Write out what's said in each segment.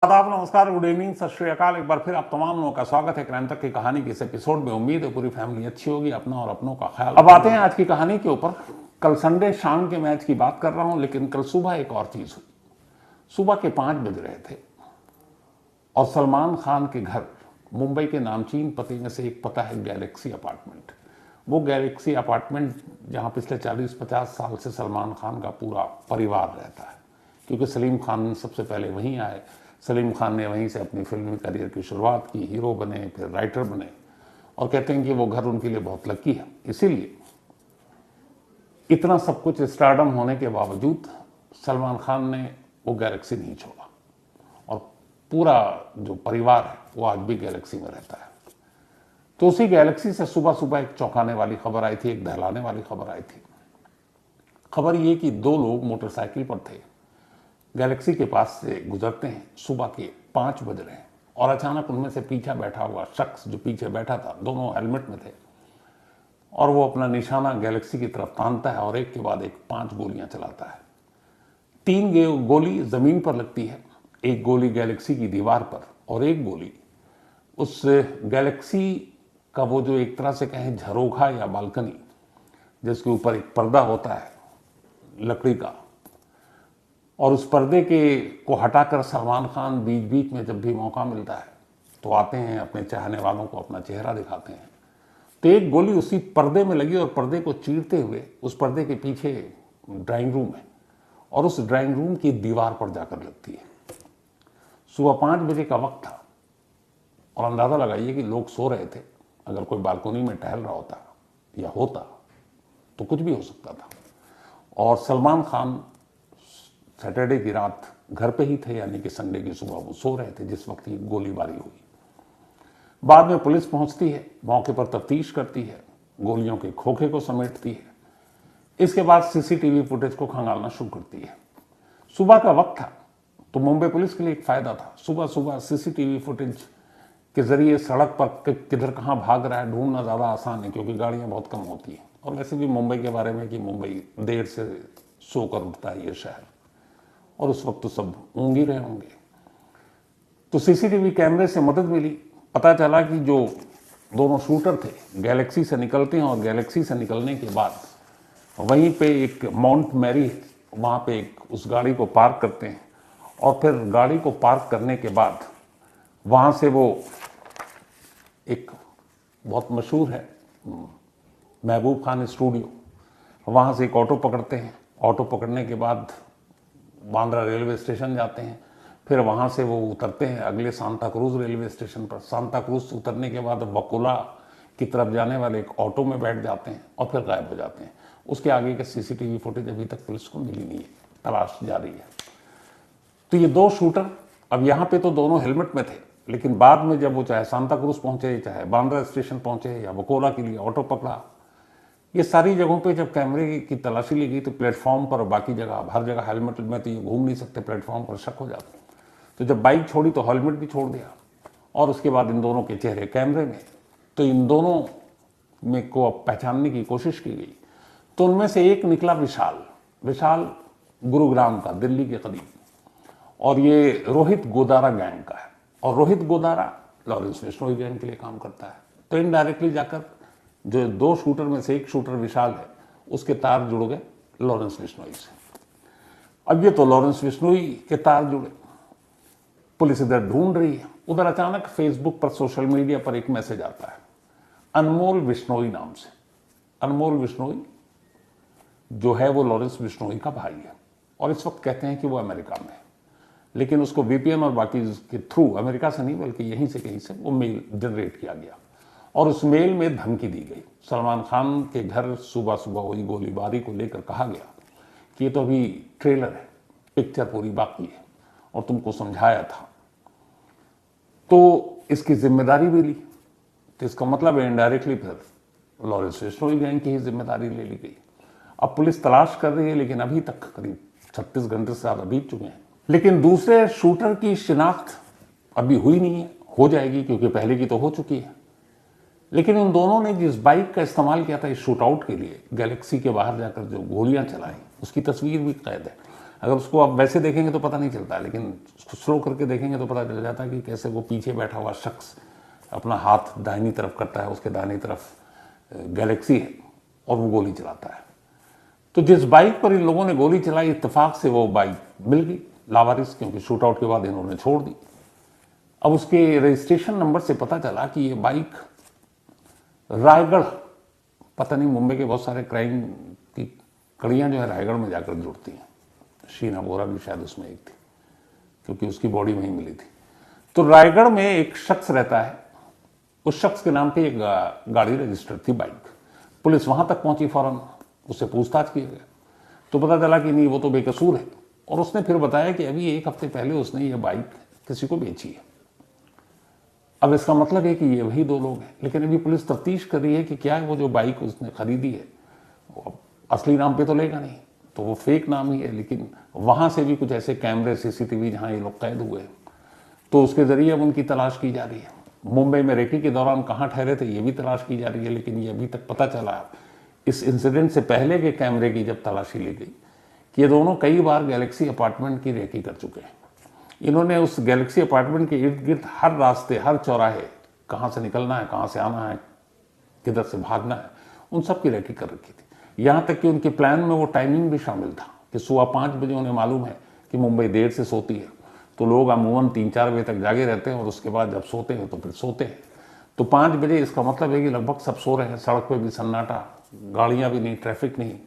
आदाब, नमस्कार, good evening, सत श्री अकाल। एक बार फिर आप तमाम लोगों का स्वागत है क्राइम तक की कहानी के इस एपिसोड में। उम्मीद है पूरी फैमिली अच्छी होगी, अपना और अपनों का ख्याल। अब आते हैं आज की कहानी के ऊपर। कल संडे शाम के मैच की बात कर रहा हूं, लेकिन कल सुबह एक और चीज हुई। सुबह के 5 बज रहे थे और सलमान खान के घर मुंबई के नामचीन पते में से एक पता है गैलेक्सी अपार्टमेंट। वो गैलेक्सी अपार्टमेंट जहां पिछले 40-50 साल से सलमान खान का पूरा परिवार रहता है, क्योंकि सलीम खान सबसे पहले वहीं आए। सलीम खान ने वहीं से अपनी फिल्मी करियर की शुरुआत की, हीरो बने, फिर राइटर बने, और कहते हैं कि वो घर उनके लिए बहुत लकी है। इसीलिए इतना सब कुछ स्टारडम होने के बावजूद सलमान खान ने वो गैलेक्सी नहीं छोड़ा, और पूरा जो परिवार है वो आज भी गैलेक्सी में रहता है। तो उसी गैलेक्सी से सुबह सुबह एक चौंकाने वाली खबर आई थी, एक दहलाने वाली खबर आई थी। खबर ये कि 2 लोग मोटरसाइकिल पर थे, गैलेक्सी के पास से गुजरते हैं। सुबह के 5 बज रहे हैं और अचानक उनमें से पीछे बैठा हुआ शख्स, जो पीछे बैठा था, दोनों हेलमेट में थे, और वो अपना निशाना गैलेक्सी की तरफ तानता है और एक के बाद एक 5 गोलियां चलाता है। 3 गोली जमीन पर लगती है, एक गोली गैलेक्सी की दीवार पर, और एक गोली उस गैलेक्सी का वो जो एक तरह से कहें झरोखा या बालकनी, जिसके ऊपर एक पर्दा होता है लकड़ी का, और उस पर्दे को हटाकर सलमान खान बीच बीच में जब भी मौका मिलता है तो आते हैं, अपने चाहने वालों को अपना चेहरा दिखाते हैं। तो एक गोली उसी पर्दे में लगी और पर्दे को चीरते हुए उस पर्दे के पीछे ड्राइंग रूम है, और उस ड्राइंग रूम की दीवार पर जाकर लगती है। सुबह 5 बजे का वक्त था और अंदाजा लगाइए कि लोग सो रहे थे। अगर कोई बालकनी में टहल रहा होता या होता तो कुछ भी हो सकता था। और सलमान खान सैटरडे की रात घर पे ही थे, यानी कि संडे की सुबह वो सो रहे थे जिस वक्त ये गोलीबारी हुई। बाद में पुलिस पहुंचती है, मौके पर तफ्तीश करती है, गोलियों के खोखे को समेटती है। इसके बाद सीसीटीवी फुटेज को खंगालना शुरू करती है। सुबह का वक्त था तो मुंबई पुलिस के लिए एक फायदा था। सुबह सुबह सीसीटीवी फुटेज के जरिए सड़क पर किधर कहाँ भाग रहा है ढूंढना ज़्यादा आसान है, क्योंकि गाड़ियाँ बहुत कम होती हैं। और वैसे भी मुंबई के बारे में कि मुंबई देर से सोकर उठता है ये शहर, और उस वक्त तो सब ऊँग ही रहे होंगे। तो सीसीटीवी कैमरे से मदद मिली। पता चला कि जो दोनों शूटर थे गैलेक्सी से निकलते हैं, और गैलेक्सी से निकलने के बाद वहीं पे एक माउंट मैरी, वहाँ पे एक उस गाड़ी को पार्क करते हैं, और फिर गाड़ी को पार्क करने के बाद वहाँ से वो एक बहुत मशहूर है महबूब खान स्टूडियो, वहाँ से एक ऑटो पकड़ते हैं। ऑटो पकड़ने के बाद बांद्रा रेलवे स्टेशन जाते हैं, फिर वहाँ से वो उतरते हैं अगले सांता क्रूज रेलवे स्टेशन पर। सांता क्रूज उतरने के बाद वकोला की तरफ जाने वाले एक ऑटो में बैठ जाते हैं और फिर गायब हो जाते हैं। उसके आगे के सीसीटीवी फुटेज अभी तक पुलिस को मिली नहीं है, तलाश जारी है। तो ये 2 शूटर, अब यहाँ पे तो दोनों हेलमेट में थे, लेकिन बाद में जब वो चाहे सांता क्रूज पहुँचे, चाहे बांद्रा स्टेशन पहुँचे, या वकोला के लिए ऑटो पकड़ा, ये सारी जगहों पे जब कैमरे की तलाशी ली गई तो प्लेटफॉर्म पर और बाकी जगह, हर जगह हेलमेट में तो ये घूम नहीं सकते, प्लेटफॉर्म पर शक हो जाता। तो जब बाइक छोड़ी तो हेलमेट भी छोड़ दिया, और उसके बाद इन दोनों के चेहरे कैमरे में, तो इन दोनों में को अब पहचानने की कोशिश की गई। तो उनमें से एक निकला विशाल गुरुग्राम का, दिल्ली के करीब, और ये रोहित गोदारा गैंग का है, और रोहित गोदारा लॉरेंस बिश्नोई गैंग के लिए काम करता है। तो इनडायरेक्टली जाकर जो 2 शूटर में से एक शूटर विशाल है, उसके तार जुड़ गए लॉरेंस बिश्नोई से। अब ये तो लॉरेंस बिश्नोई के तार जुड़े, पुलिस इधर ढूंढ रही है, उधर अचानक फेसबुक पर, सोशल मीडिया पर एक मैसेज आता है अनमोल बिश्नोई नाम से। अनमोल बिश्नोई जो है वो लॉरेंस बिश्नोई का भाई है, और इस वक्त कहते हैं कि वो अमेरिका में है, लेकिन उसको VPN और बाकी के थ्रू, अमेरिका से नहीं बल्कि यहीं से कहीं से वो मेल जनरेट किया गया, और उस मेल में धमकी दी गई। सलमान खान के घर सुबह सुबह हुई गोलीबारी को लेकर कहा गया कि ये तो अभी ट्रेलर है, पिक्चर पूरी बाकी है, और तुमको समझाया था। तो इसकी जिम्मेदारी भी ली। तो इसका मतलब है इनडायरेक्टली फिर लॉरेंस बिश्नोई गैंग की ही जिम्मेदारी ले ली गई। अब पुलिस तलाश कर रही है, लेकिन अभी तक करीब 36 घंटे से ज़्यादा बीत चुके हैं, लेकिन दूसरे शूटर की शिनाख्त अभी हुई नहीं है। हो जाएगी, क्योंकि पहले की तो हो चुकी है। लेकिन उन दोनों ने जिस बाइक का इस्तेमाल किया था इस शूटआउट के लिए, गैलेक्सी के बाहर जाकर जो गोलियां चलाई, उसकी तस्वीर भी कैद है। अगर उसको आप वैसे देखेंगे तो पता नहीं चलता, लेकिन उसको स्लो करके देखेंगे तो पता चल जाता है कि कैसे वो पीछे बैठा हुआ शख्स अपना हाथ दाहिनी तरफ करता है, उसके दाहिनी तरफ गैलेक्सी है और वो गोली चलाता है। तो जिस बाइक पर इन लोगों ने गोली चलाई, इत्तेफाक से वो बाइक मिल गई लावारिस, क्योंकि शूट आउट के बाद इन्होंने छोड़ दी। अब उसके रजिस्ट्रेशन नंबर से पता चला कि ये बाइक रायगढ़, पता नहीं, मुंबई के बहुत सारे क्राइम की कड़ियां जो है रायगढ़ में जाकर जुड़ती हैं। शीना बोरा भी शायद उसमें एक थी, क्योंकि उसकी बॉडी वहीं मिली थी। तो रायगढ़ में एक शख्स रहता है, उस शख्स के नाम पे एक गाड़ी रजिस्टर्ड थी, बाइक। पुलिस वहां तक पहुंची, फौरन उससे पूछताछ किया गया तो पता चला कि नहीं, वो तो बेकसूर है। और उसने फिर बताया कि अभी 1 हफ्ते पहले उसने ये बाइक किसी को बेची है। अब इसका मतलब है कि ये वही 2 लोग हैं, लेकिन अभी पुलिस तफ्तीश कर रही है कि क्या वो जो बाइक उसने खरीदी है वो असली नाम पे तो लेगा नहीं, तो वो फेक नाम ही है। लेकिन वहां से भी कुछ ऐसे कैमरे, सीसीटीवी जहां ये लोग कैद हुए हैं, तो उसके जरिए अब उनकी तलाश की जा रही है। मुंबई में रेकी के दौरान कहाँ ठहरे थे ये भी तलाश की जा रही है, लेकिन ये अभी तक पता चला इस इंसिडेंट से पहले के कैमरे की जब तलाशी ली गई कि ये दोनों कई बार गैलेक्सी अपार्टमेंट की रेकी कर चुके हैं। इन्होंने उस गैलेक्सी अपार्टमेंट के इर्द गिर्द हर रास्ते, हर चौराहे, कहाँ से निकलना है, कहाँ से आना है, किधर से भागना है, उन सब की रेकी कर रखी थी। यहाँ तक कि उनके प्लान में वो टाइमिंग भी शामिल था कि सुबह 5 बजे उन्हें मालूम है कि मुंबई देर से सोती है, तो लोग अमूमन 3-4 बजे तक जागे रहते हैं और उसके बाद जब सोते हैं तो फिर सोते हैं। तो 5 बजे इसका मतलब है कि लगभग सब सो रहे हैं, सड़क पे भी सन्नाटा, गाड़ियाँ भी नहीं, ट्रैफिक नहीं।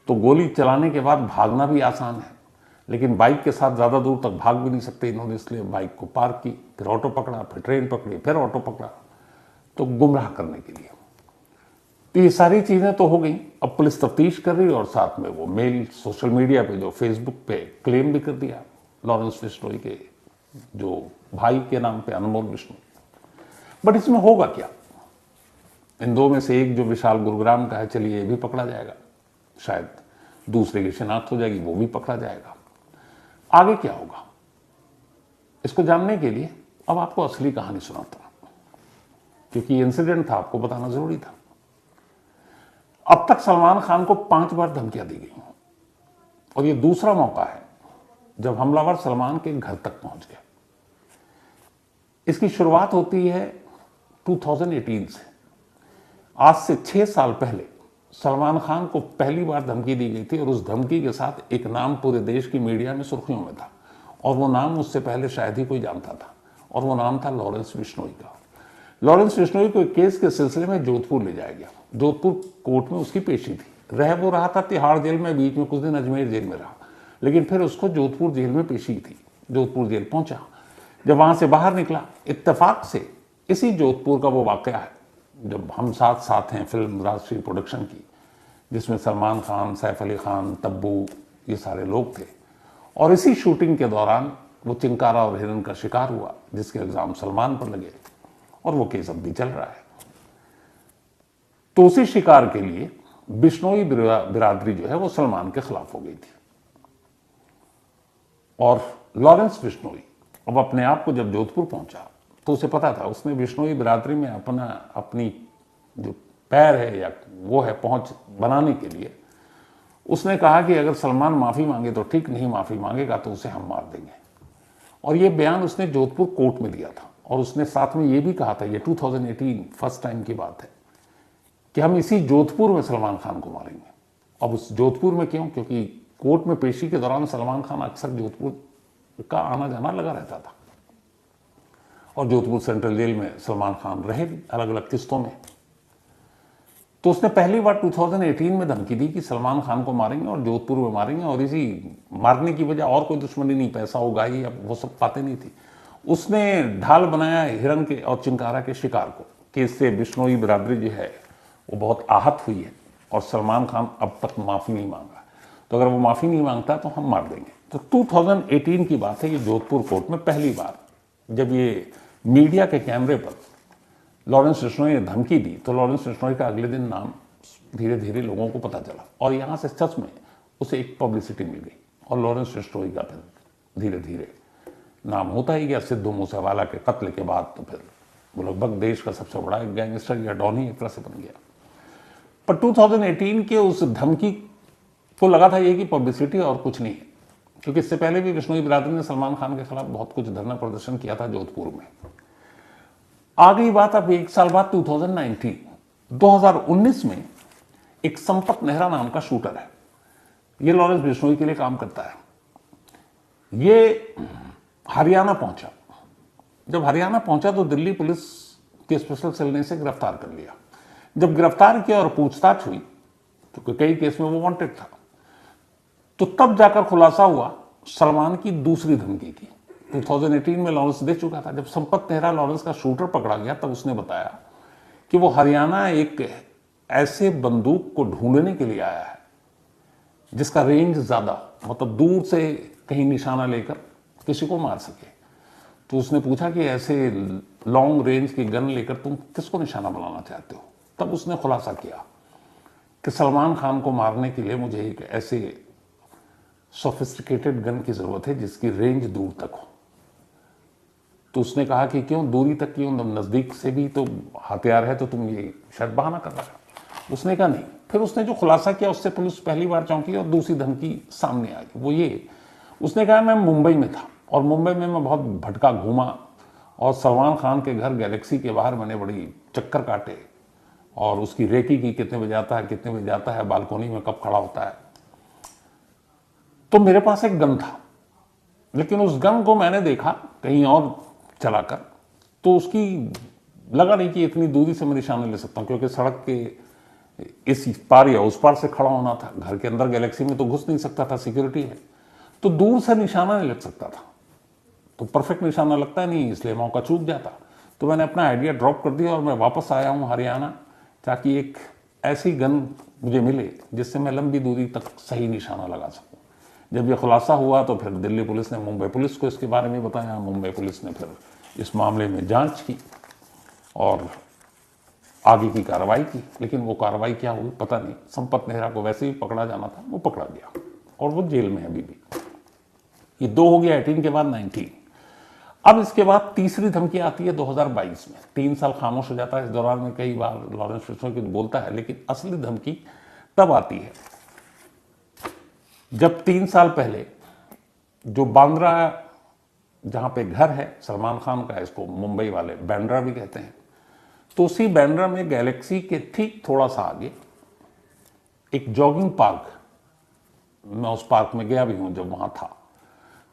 तो गोली चलाने के बाद भागना भी आसान है, लेकिन बाइक के साथ ज़्यादा दूर तक भाग भी नहीं सकते इन्होंने, इसलिए बाइक को पार्क की, फिर ऑटो पकड़ा, फिर ट्रेन पकड़ी, फिर ऑटो पकड़ा, तो गुमराह करने के लिए। तो ये सारी चीज़ें तो हो गई। अब पुलिस तफ्तीश कर रही है और साथ में वो मेल सोशल मीडिया पे, जो फेसबुक पे क्लेम भी कर दिया लॉरेंस बिश्नोई के जो भाई के नाम पे, अनमोल बिश्नोई। बट इसमें होगा क्या? इन 2 में से एक जो विशाल गुरुग्राम का है, चलिए ये भी पकड़ा जाएगा, शायद दूसरे की शिनाख्त हो जाएगी, वो भी पकड़ा जाएगा। आगे क्या होगा, इसको जानने के लिए अब आपको असली कहानी सुनाता हूं, क्योंकि इंसिडेंट था, आपको बताना जरूरी था। अब तक सलमान खान को 5 बार धमकियां दी गई और ये दूसरा मौका है जब हमलावर सलमान के घर तक पहुंच गए। इसकी शुरुआत होती है 2018 से। आज से 6 साल पहले सलमान खान को पहली बार धमकी दी गई थी और उस धमकी के साथ एक नाम पूरे देश की मीडिया में सुर्खियों में था, और वो नाम उससे पहले शायद ही कोई जानता था, और वो नाम था लॉरेंस बिश्नोई का। लॉरेंस बिश्नोई को एक केस के सिलसिले में जोधपुर ले जाया गया। जोधपुर कोर्ट में उसकी पेशी थी। वो रहा था तिहाड़ जेल में, बीच में कुछ दिन अजमेर जेल में रहा, लेकिन फिर उसको जोधपुर जेल में पेशी थी। जोधपुर जेल पहुंचा, जब वहां से बाहर निकला, इत्तेफाक से इसी जोधपुर का वो वाकया है जब हम साथ हैं फिल्म राष्ट्रीय प्रोडक्शन की, जिसमें सलमान खान, सैफ अली खान, तब्बू, ये सारे लोग थे। और इसी शूटिंग के दौरान वो चिंकारा और हिरन का शिकार हुआ, जिसके इल्जाम सलमान पर लगे, और वो केस अब भी चल रहा है। तो उसी शिकार के लिए बिश्नोई बिरादरी जो है वो सलमान के खिलाफ हो गई थी। और लॉरेंस बिश्नोई अब अपने आप को जब जोधपुर पहुंचा तो उसे पता था, उसने बिश्नोई बिरादरी में अपनी जो पैर है या वो है पहुंच बनाने के लिए उसने कहा कि अगर सलमान माफी मांगे तो ठीक, नहीं माफी मांगेगा तो उसे हम मार देंगे। और ये बयान उसने जोधपुर कोर्ट में दिया था, और उसने साथ में ये भी कहा था, ये 2018 फर्स्ट टाइम की बात है, कि हम इसी जोधपुर में सलमान खान को मारेंगे। अब उस जोधपुर में क्यों? क्योंकि कोर्ट में पेशी के दौरान सलमान खान अक्सर जोधपुर का आना जाना लगा रहता था, और जोधपुर सेंट्रल जेल में सलमान खान रहे भी अलग अलग किस्तों में। तो उसने पहली बार 2018 में धमकी दी कि सलमान खान को मारेंगे और जोधपुर में मारेंगे, और इसी मारने की वजह और कोई दुश्मनी नहीं, पैसा हो, गाई, अब वो सब बातें नहीं थी। उसने ढाल बनाया हिरन के और चिंकारा के शिकार को, कि इससे बिश्नोई बिरादरी जो है वो बहुत आहत हुई है, और सलमान खान अब तक माफ़ी नहीं मांगा, तो अगर वो माफ़ी नहीं मांगता तो हम मार देंगे। तो 2018 की बात है, ये जोधपुर कोर्ट में पहली बार जब ये मीडिया के कैमरे पर लॉरेंस बिश्नोई ने धमकी दी, तो लॉरेंस बिश्नोई का अगले दिन नाम धीरे धीरे लोगों को पता चला, और यहाँ से सच में उसे एक पब्लिसिटी मिल गई, और लॉरेंस बिश्नोई का फिर धीरे धीरे नाम होता ही गया। सिद्धू मूसेवाला के कत्ल के बाद तो फिर वो लगभग देश का सबसे बड़ा एक गैंगस्टर या डॉन ही एक तरह से बन गया। पर 2018 के उस धमकी को लगा था ये कि पब्लिसिटी और कुछ नहीं है, क्योंकि इससे पहले भी बिश्नोई बिरादरी ने सलमान खान के खिलाफ बहुत कुछ धरना प्रदर्शन किया था जोधपुर में। आ गई बात अब 1 साल बाद 2019 में एक संपत नेहरा नाम का शूटर है, ये लॉरेंस बिश्नोई के लिए काम करता है। ये हरियाणा पहुंचा। जब हरियाणा पहुंचा तो दिल्ली पुलिस के स्पेशल सेल ने इसे गिरफ्तार कर लिया। जब गिरफ्तार किया और पूछताछ हुई, क्योंकि कई केस में वो वांटेड था, तो तब जाकर खुलासा हुआ सलमान की दूसरी धमकी की। 2018 में लॉरेंस दे चुका था। जब संपत नेहरा लॉरेंस का शूटर पकड़ा गया तब उसने बताया कि वो हरियाणा एक ऐसे बंदूक को ढूंढने के लिए आया है जिसका रेंज ज्यादा, मतलब दूर से कहीं निशाना लेकर किसी को मार सके। तो उसने पूछा कि ऐसे लॉन्ग रेंज की गन लेकर तुम किसको निशाना बनाना चाहते हो? तब उसने खुलासा किया कि सलमान खान को मारने के लिए मुझे एक ऐसे सोफिस्टिकेटेड गन की जरूरत है जिसकी रेंज दूर तक हो। तो उसने कहा कि क्यों दूरी तक, क्यों नजदीक से भी तो हथियार है, तो तुम ये शायद बहाना कर रहा है। उसने कहा नहीं। फिर उसने जो खुलासा किया उससे पुलिस पहली बार चौंकी और दूसरी धमकी सामने आई। वो ये, उसने कहा मैं मुंबई में था और मुंबई में मैं बहुत भटका घूमा और सलमान खान के घर गैलेक्सी के बाहर मैंने बड़ी चक्कर काटे और उसकी रेकी की, कितने बजे आता है, कितने बजे जाता है, बालकोनी में कब खड़ा होता है। तो मेरे पास एक गन था, लेकिन उस गन को मैंने देखा कहीं और चलाकर, तो उसकी लगा नहीं कि इतनी दूरी से मैं निशाना ले सकता हूं, क्योंकि सड़क के इस पार या उस पार से खड़ा होना था। घर के अंदर गैलेक्सी में तो घुस नहीं सकता था, सिक्योरिटी है, तो दूर से निशाना नहीं लग सकता था। तो परफेक्ट निशाना लगता नहीं, इसलिए मौका चूक जाता। तो मैंने अपना आइडिया ड्रॉप कर दिया और मैं वापस आया हूं हरियाणा, ताकि एक ऐसी गन मुझे मिले जिससे मैं लंबी दूरी तक सही निशाना लगा सकूं। जब यह खुलासा हुआ तो फिर दिल्ली पुलिस ने मुंबई पुलिस को इसके बारे में बताया। मुंबई पुलिस ने फिर इस मामले में जांच की और आगे की कार्रवाई की। लेकिन वो कार्रवाई क्या हुई पता नहीं। संपत नेहरा को वैसे ही पकड़ा जाना था, वो पकड़ा गया और वो जेल में है अभी भी। ये 2 हो गया 18 के बाद 19। अब इसके बाद तीसरी धमकी आती है 2022 में। 3 साल खामोश हो जाता है। इस दौरान में कई बार लॉरेंस बिश्नोई कुछ बोलता है, लेकिन असली धमकी तब आती है जब 3 साल पहले जो बांद्रा, जहां पे घर है सलमान खान का, इसको मुंबई वाले बांद्रा भी कहते हैं, तो उसी बांद्रा में गैलेक्सी के ठीक थोड़ा सा आगे एक जॉगिंग पार्क, मैं उस पार्क में गया भी हूं जब वहां था,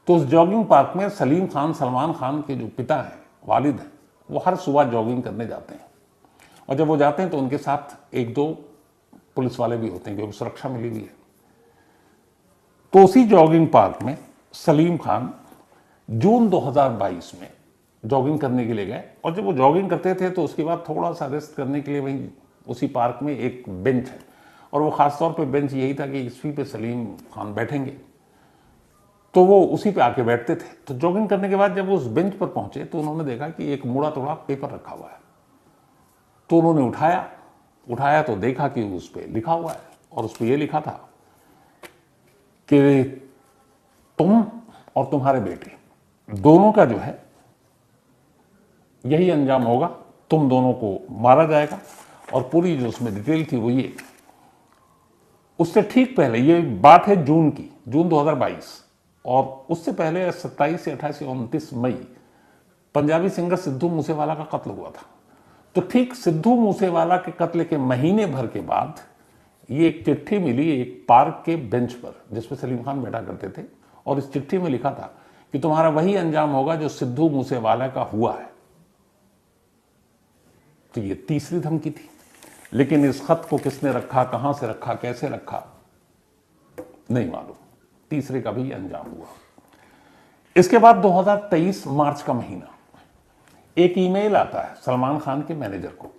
तो उस जॉगिंग पार्क में सलीम खान, सलमान खान के जो पिता हैं, वालिद हैं, वो हर सुबह जॉगिंग करने जाते हैं। और जब वो जाते हैं तो उनके साथ 1-2 पुलिस वाले भी होते हैं, क्योंकि सुरक्षा मिली हुई है। तो उसी जॉगिंग पार्क में सलीम खान जून 2022 में जॉगिंग करने के लिए गए। और जब वो जॉगिंग करते थे तो उसके बाद थोड़ा सा रेस्ट करने के लिए वहीं उसी पार्क में एक बेंच है, और वो खासतौर पे बेंच यही था कि इसी पे सलीम खान बैठेंगे, तो वो उसी पे आके बैठते थे। तो जॉगिंग करने के बाद जब वो उस बेंच पर पहुंचे तो उन्होंने देखा कि एक मुड़ा तोड़ा पेपर रखा हुआ है। तो उन्होंने उठाया तो देखा कि उस पर लिखा हुआ है, और उस पर यह लिखा था कि तुम और तुम्हारे बेटे दोनों का जो है यही अंजाम होगा, तुम दोनों को मारा जाएगा। और पूरी जो उसमें डिटेल थी वो ये। उससे ठीक पहले, ये बात है जून की, जून 2022, और उससे पहले 27 से 28 से 29 मई पंजाबी सिंगर सिद्धू मूसेवाला का कत्ल हुआ था। तो ठीक सिद्धू मूसेवाला के कत्ल के महीने भर के बाद ये एक चिट्ठी मिली एक पार्क के बेंच पर, जिसपे सलीम खान बैठा करते थे, और इस चिट्ठी में लिखा था कि तुम्हारा वही अंजाम होगा जो सिद्धू मूसेवाला का हुआ है। तो ये तीसरी धमकी थी। लेकिन इस खत को किसने रखा, कहां से रखा, कैसे रखा, नहीं मालूम। तीसरे का भी अंजाम हुआ। इसके बाद 2023 मार्च का महीना, एक ईमेल आता है सलमान खान के मैनेजर को,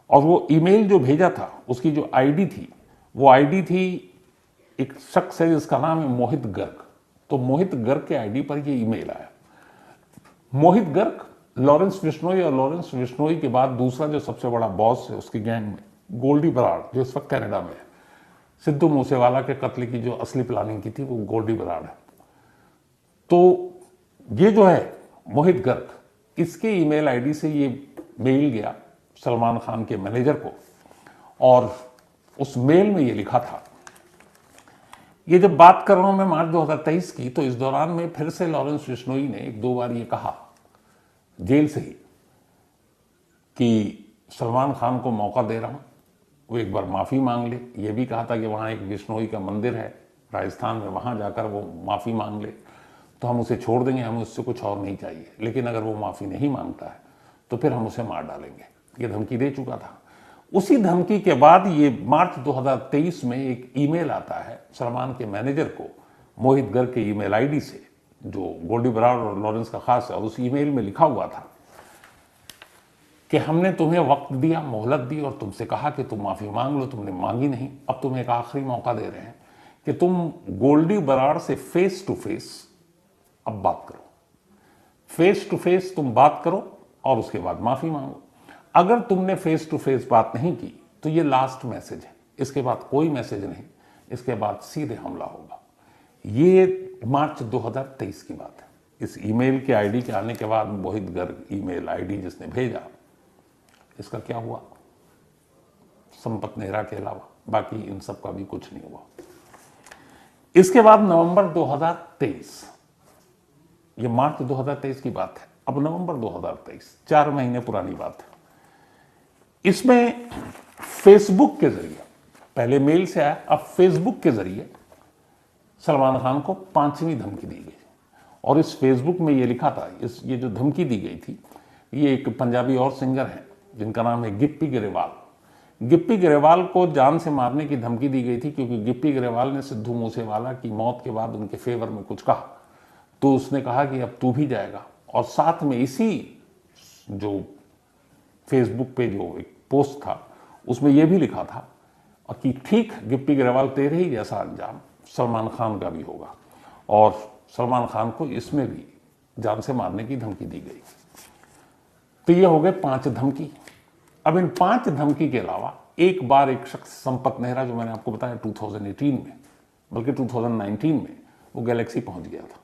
और वो ईमेल जो भेजा था उसकी जो आईडी थी, वो आईडी थी एक शख्स है जिसका नाम है मोहित गर्ग। तो मोहित गर्ग के आईडी पर ये ईमेल आया। मोहित गर्ग लॉरेंस बिश्नोई, और लॉरेंस बिश्नोई के बाद दूसरा जो सबसे बड़ा बॉस है उसकी गैंग में, गोल्डी बराड़, जो इस वक्त कनाडा में है। सिद्धू मूसेवाला के कत्ल की जो असली प्लानिंग की थी वो गोल्डी बराड़ है। तो ये जो है मोहित गर्ग, इसके ईमेल आईडी से ये मेल गया सलमान खान के मैनेजर को, और उस मेल में ये लिखा था ये जब बात कर रहा हूं मैं मार्च 2023 की, तो इस दौरान में फिर से लॉरेंस बिश्नोई ने एक दो बार ये कहा जेल से ही कि सलमान खान को मौका दे रहा हूं, वो एक बार माफ़ी मांग ले। ये भी कहा था कि वहाँ एक बिश्नोई का मंदिर है राजस्थान में, वहाँ जाकर वो माफ़ी मांग ले तो हम उसे छोड़ देंगे, हमें उससे कुछ और नहीं चाहिए। लेकिन अगर वो माफ़ी नहीं मांगता है तो फिर हम उसे मार डालेंगे, ये धमकी दे चुका था। उसी धमकी के बाद ये मार्च 2023 में एक ईमेल आता है सलमान के मैनेजर को, मोहित गर्ग के ईमेल आईडी से, जो गोल्डी बराड़ और लॉरेंस का खास है। और उस ईमेल में लिखा हुआ था कि हमने तुम्हें वक्त दिया, मोहलत दी और तुमसे कहा कि तुम माफ़ी मांग लो, तुमने मांगी नहीं। अब तुम्हें एक आखिरी मौका दे रहे हैं कि तुम गोल्डी बराड़ से फेस टू फेस अब बात करो, फेस टू फेस तुम बात करो और उसके बाद माफ़ी मांगो। अगर तुमने फेस टू फेस बात नहीं की तो ये लास्ट मैसेज है, इसके बाद कोई मैसेज नहीं, इसके बाद सीधे हमला होगा। ये मार्च 2023 की बात है। इस ईमेल के आईडी के आने के बाद मोहित गर्ग ईमेल आईडी जिसने भेजा, इसका क्या हुआ? संपत नेहरा के अलावा बाकी इन सब का भी कुछ नहीं हुआ। इसके बाद नवंबर 2023, ये मार्च 2023 की बात है, अब नवंबर 2023, 4 महीने पुरानी बात है। इसमें फेसबुक के जरिए, पहले मेल से आया, अब फेसबुक के जरिए सलमान खान को 5वीं धमकी दी गई। और इस फेसबुक में ये लिखा था, ये जो धमकी दी गई थी, ये एक पंजाबी और सिंगर है जिनका नाम है गिप्पी ग्रेवाल। गिप्पी ग्रेवाल को जान से मारने की धमकी दी गई थी क्योंकि गिप्पी ग्रेवाल ने सिद्धू मूसेवाला की मौत के बाद उनके फेवर में कुछ कहा, तो उसने कहा कि अब तू भी जाएगा। और साथ में इसी जो फेसबुक पे जो एक पोस्ट था उसमें यह भी लिखा था कि ठीक गिप्पी ग्रेवाल तेरे ही जैसा अंजाम सलमान खान का भी होगा। और सलमान खान को इसमें भी जान से मारने की धमकी दी गई। तो ये हो गए 5 धमकी। अब इन 5 धमकी के अलावा एक बार एक शख्स संपत नेहरा, जो मैंने आपको बताया 2018 में, बल्कि 2019 में वो गैलेक्सी पहुंच गया था,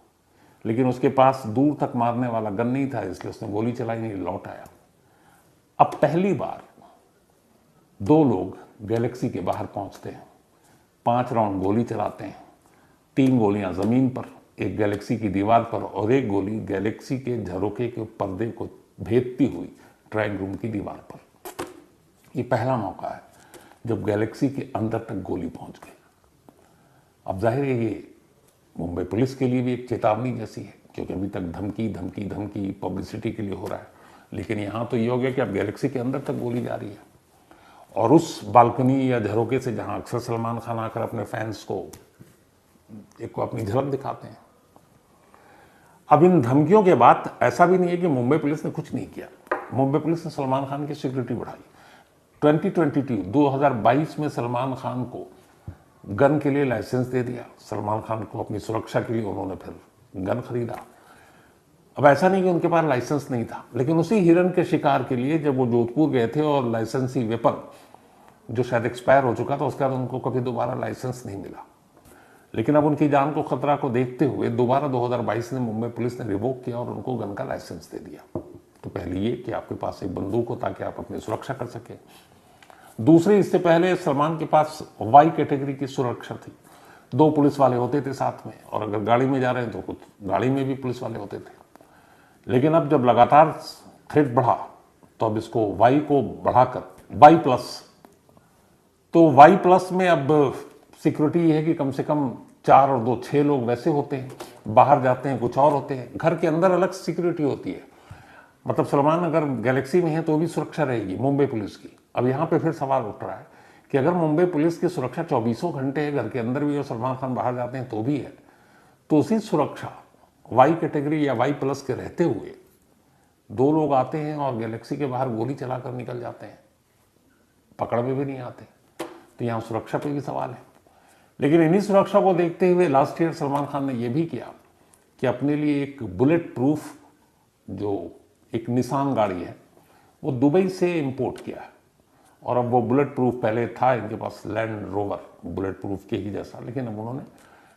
लेकिन उसके पास दूर तक मारने वाला गन नहीं था, इसलिए उसने गोली चलाई नहीं, लौट आया। अब पहली बार 2 लोग गैलेक्सी के बाहर पहुंचते हैं, 5 राउंड गोली चलाते हैं, 3 गोलियां जमीन पर, एक गैलेक्सी की दीवार पर और एक गोली गैलेक्सी के झरोखे के पर्दे को भेदती हुई ड्राइंग रूम की दीवार पर। ये पहला मौका है जब गैलेक्सी के अंदर तक गोली पहुंच गई। अब जाहिर है ये मुंबई पुलिस के लिए भी एक चेतावनी जैसी है, क्योंकि अभी तक धमकी धमकी धमकी पब्लिसिटी के लिए हो रहा है, लेकिन यहां तो ये हो गया कि अब गैलेक्सी के अंदर तक गोली जा रही है। और उस बालकनी या झरोके से जहां अक्सर सलमान खान आकर अपने फैंस को अपनी झलक दिखाते हैं। अब इन धमकियों के बाद ऐसा भी नहीं है कि मुंबई पुलिस ने कुछ नहीं किया। मुंबई पुलिस ने सलमान खान की सिक्योरिटी बढ़ाई। 2022 में सलमान खान को गन के लिए लाइसेंस दे दिया। सलमान खान को अपनी सुरक्षा के लिए उन्होंने फिर गन खरीदा। अब ऐसा नहीं कि उनके पास लाइसेंस नहीं था, लेकिन उसी हिरन के शिकार के लिए जब वो जोधपुर गए थे और लाइसेंसी वेपन जो शायद एक्सपायर हो चुका था, उसके बाद उनको कभी दोबारा लाइसेंस नहीं मिला। लेकिन अब उनकी जान को खतरा को देखते हुए दोबारा 2022 में मुंबई पुलिस ने रिवोक किया और उनको गन का लाइसेंस दे दिया। तो पहले ये कि आपके पास एक बंदूक हो ताकि आप अपनी सुरक्षा कर सके। दूसरी, इससे पहले सलमान के पास वाई कैटेगरी की सुरक्षा थी। 2 पुलिस वाले होते थे साथ में, और अगर गाड़ी में जा रहे हैं तो कुछ गाड़ी में भी पुलिस वाले होते थे। लेकिन अब जब लगातार थ्रेट बढ़ा तो अब इसको वाई को बढ़ाकर वाई प्लस, तो वाई प्लस में अब सिक्योरिटी ये है कि कम से कम 4 और 2 6 लोग वैसे होते हैं, बाहर जाते हैं कुछ और होते हैं, घर के अंदर अलग सिक्योरिटी होती है। मतलब सलमान अगर गैलेक्सी में है तो भी सुरक्षा रहेगी मुंबई पुलिस की। अब यहाँ पे फिर सवाल उठ रहा है कि अगर मुंबई पुलिस की सुरक्षा 24 घंटे है, घर के अंदर भी और सलमान खान बाहर जाते हैं तो भी है, तो उसी सुरक्षा वाई कैटेगरी या वाई प्लस के रहते हुए 2 लोग आते हैं और गैलेक्सी के बाहर गोली चलाकर निकल जाते हैं, पकड़ में भी नहीं आते। तो यहाँ सुरक्षा पे भी सवाल है। लेकिन इन्हीं सुरक्षा को देखते हुए लास्ट ईयर सलमान खान ने यह भी किया कि अपने लिए एक बुलेट प्रूफ जो एक निसान गाड़ी है वो दुबई से इंपोर्ट किया है। और अब वो बुलेट प्रूफ, पहले था इनके पास लैंड रोवर बुलेट प्रूफ के ही जैसा, लेकिन अब उन्होंने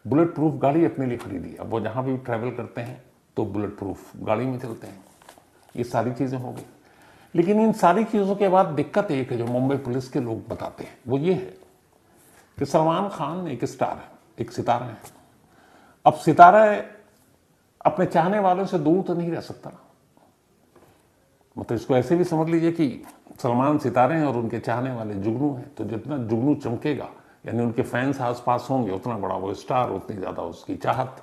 बुलेट प्रूफ गाड़ी अपने लिए खरीदी। अब वो जहाँ भी ट्रैवल करते हैं तो बुलेट प्रूफ गाड़ी में चलते हैं। ये सारी चीज़ें हो गई। लेकिन इन सारी चीज़ों के बाद दिक्कत एक है जो मुंबई पुलिस के लोग बताते हैं, वो ये है कि सलमान खान एक स्टार है, एक सितारा है। अब सितारा अपने चाहने वालों से दूर तो नहीं रह सकता ना। मतलब इसको ऐसे भी समझ लीजिए कि सलमान सितारे हैं और उनके चाहने वाले जुगनू हैं, तो जितना जुगनू चमकेगा यानी उनके फैंस आसपास होंगे उतना बड़ा वो स्टार, उतनी ज्यादा उसकी चाहत।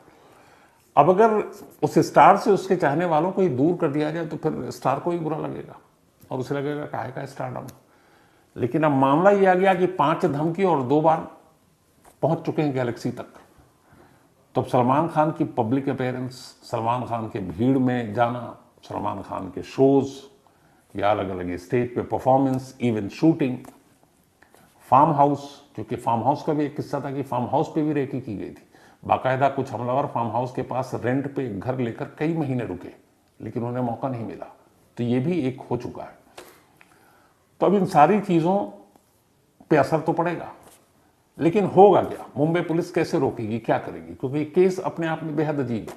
अब अगर उस स्टार से उसके चाहने वालों को ही दूर कर दिया जाए तो फिर स्टार को ही बुरा लगेगा और उसे लगेगा काहे का स्टारडम। लेकिन अब मामला ये आ गया कि 5 धमकी और 2 बार पहुंच चुके हैं गैलेक्सी तक। तो सलमान खान की पब्लिक अपीयरेंस, सलमान खान के भीड़ में जाना, सलमान खान के शोज या अलग अलग स्टेज पे performance, even shooting, farm house, क्योंकि फार्म हाउस का भी एक किस्सा था कि फार्म हाउस पे भी रेकी की गई थी। बाकायदा कुछ हमलावर फार्म हाउस के पास रेंट पे घर लेकर कई महीने रुके लेकिन उन्हें मौका नहीं मिला। तो ये भी एक हो चुका है। तो अब इन सारी चीजों पे असर तो पड़ेगा, लेकिन होगा क्या? मुंबई पुलिस कैसे रोकेगी, क्या करेगी? क्योंकि केस अपने आप में बेहद अजीब है।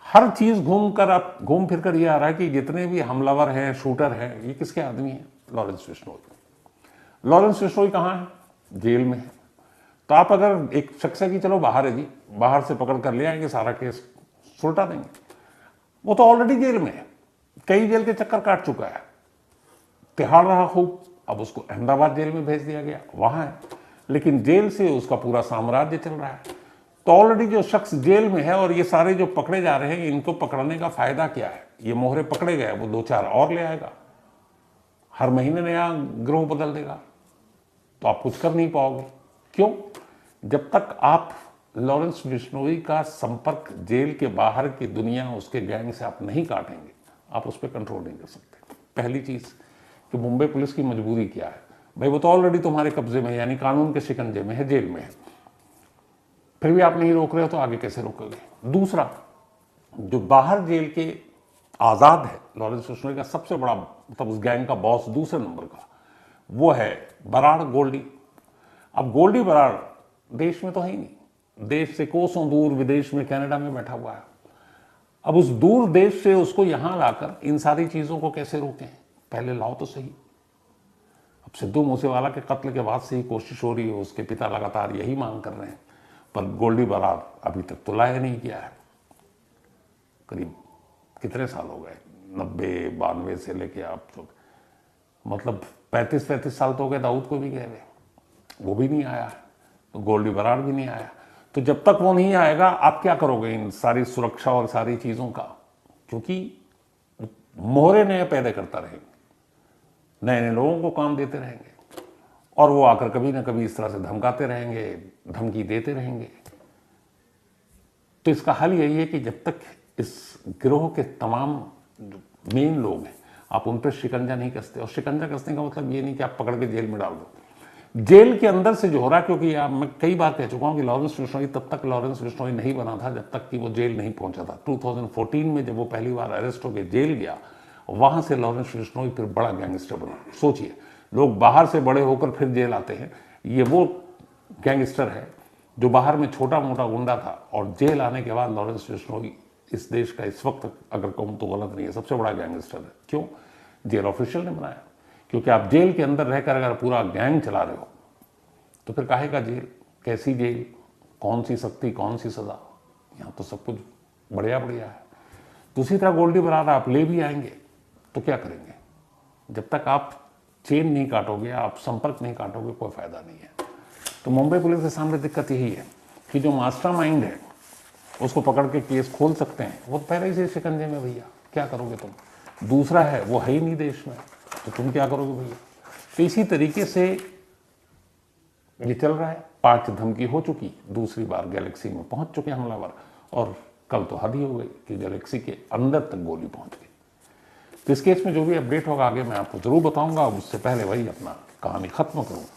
हर चीज घूम फिर कर ये आ रहा है कि जितने भी हमलावर हैं, शूटर हैं, ये किसके आदमी हैं? लॉरेंस बिश्नोई। लॉरेंस बिश्नोई कहाँ है? जेल में है। तो आप अगर एक शख्स है कि चलो बाहर है जी, बाहर से पकड़ कर ले आएंगे, सारा केस सुलटा देंगे, वो तो ऑलरेडी जेल में है, कई जेल के चक्कर काट चुका है, तिहाड़ रहा खूब। अब उसको अहमदाबाद जेल में भेज दिया गया, वहां है, लेकिन जेल से उसका पूरा साम्राज्य चल रहा है। तो ऑलरेडी जो शख्स जेल में है और ये सारे जो पकड़े जा रहे हैं, इनको पकड़ने का फायदा क्या है? ये मोहरे पकड़े गए, वो 2-4 और ले आएगा, हर महीने नया गिरोह बदल देगा, तो आप कुछ कर नहीं पाओगे। क्यों? जब तक आप लॉरेंस बिश्नोई का संपर्क जेल के बाहर की दुनिया, उसके गैंग से आप नहीं काटेंगे, आप उस पर कंट्रोल नहीं कर सकते। पहली चीज कि मुंबई पुलिस की मजबूरी क्या है? भाई वो तो ऑलरेडी तुम्हारे कब्जे में, यानी कानून के शिकंजे में है, जेल में है, फिर भी आप नहीं रोक रहे हो, तो आगे कैसे रोकोगे? दूसरा, जो बाहर जेल के आजाद है, लॉरेंस बिश्नोई का सबसे बड़ा, मतलब उस गैंग का बॉस दूसरे नंबर का, वो है बराड़ गोल्डी। अब गोल्डी बराड़ देश में तो है ही नहीं, देश से कोसों दूर विदेश में, कनाडा में बैठा हुआ है। अब उस दूर देश से उसको यहां लाकर इन सारी चीजों को कैसे रोकें? पहले लाओ तो सही। अब सिद्धू मूसेवाला के कत्ल के बाद से ही कोशिश हो रही है, उसके पिता लगातार यही मांग कर रहे हैं, पर गोल्डी बराड़ अभी तक तो लाया नहीं किया है। करीब कितने साल हो गए, 90-92 से लेके आप तो मतलब 35-35 साल तो हो गए दाऊद को भी गए हुए, वो भी नहीं आया है, तो गोल्डी बराड़ भी नहीं आया। तो जब तक वो नहीं आएगा, आप क्या करोगे इन सारी सुरक्षा और सारी चीजों का? क्योंकि मोहरे नए पैदा करता रहेंगे, नए नए लोगों को काम देते रहेंगे, और वो आकर कभी ना कभी इस तरह से धमकाते रहेंगे, धमकी देते रहेंगे। तो इसका हल यही है कि जब तक इस गिरोह के तमाम मेन लोग हैं, आप उन पर शिकंजा नहीं कसते। और शिकंजा कसने का मतलब ये नहीं कि आप पकड़ के जेल में डाल दो। जेल के अंदर से जो हो रहा है, क्योंकि मैं कई बार कह चुका हूं कि लॉरेंस बिश्नोई तब तक लॉरेंस बिश्नोई नहीं बना था जब तक कि वो जेल नहीं पहुंचा था। 2014 में जब वो पहली बार अरेस्ट होकर जेल गया, वहां से लॉरेंस बिश्नोई फिर बड़ा गैंगस्टर बना। सोचिए, लोग बाहर से बड़े होकर फिर जेल आते हैं, ये वो गैंगस्टर है जो बाहर में छोटा मोटा गुंडा था और जेल आने के बाद लॉरेंस बिश्नोई इस देश का, इस वक्त अगर कहूं तो गलत नहीं है, सबसे बड़ा गैंगस्टर है। क्यों? जेल ऑफिशियल ने बनाया। क्योंकि आप जेल के अंदर रहकर अगर पूरा गैंग चला रहे हो तो फिर काहे का जेल? कैसी जेल? कौन सी सख्ती, कौन सी सजा? यहाँ तो सब कुछ बढ़िया बढ़िया है। दूसरी तरह गोल्डी बराड़ आप ले भी आएंगे तो क्या करेंगे? जब तक आप चेन नहीं काटोगे, आप संपर्क नहीं काटोगे, कोई फायदा नहीं है। तो मुंबई पुलिस के सामने दिक्कत यही है कि जो मास्टरमाइंड है उसको पकड़ के केस खोल सकते हैं, वो पहले ही से शिकंजे में, भैया क्या करोगे तुम? दूसरा है वो है ही नहीं देश में, तो तुम क्या करोगे भैया? तो इसी तरीके से ये चल रहा है। 5 धमकी हो चुकी, दूसरी बार गैलेक्सी में पहुंच चुके हमलावर, और कल तो हद ही हो गई कि गैलेक्सी के अंदर तक गोली पहुंच गई। तो इस केस में जो भी अपडेट होगा आगे मैं आपको जरूर बताऊंगा। उससे पहले वही अपना कहानी खत्म करूँ।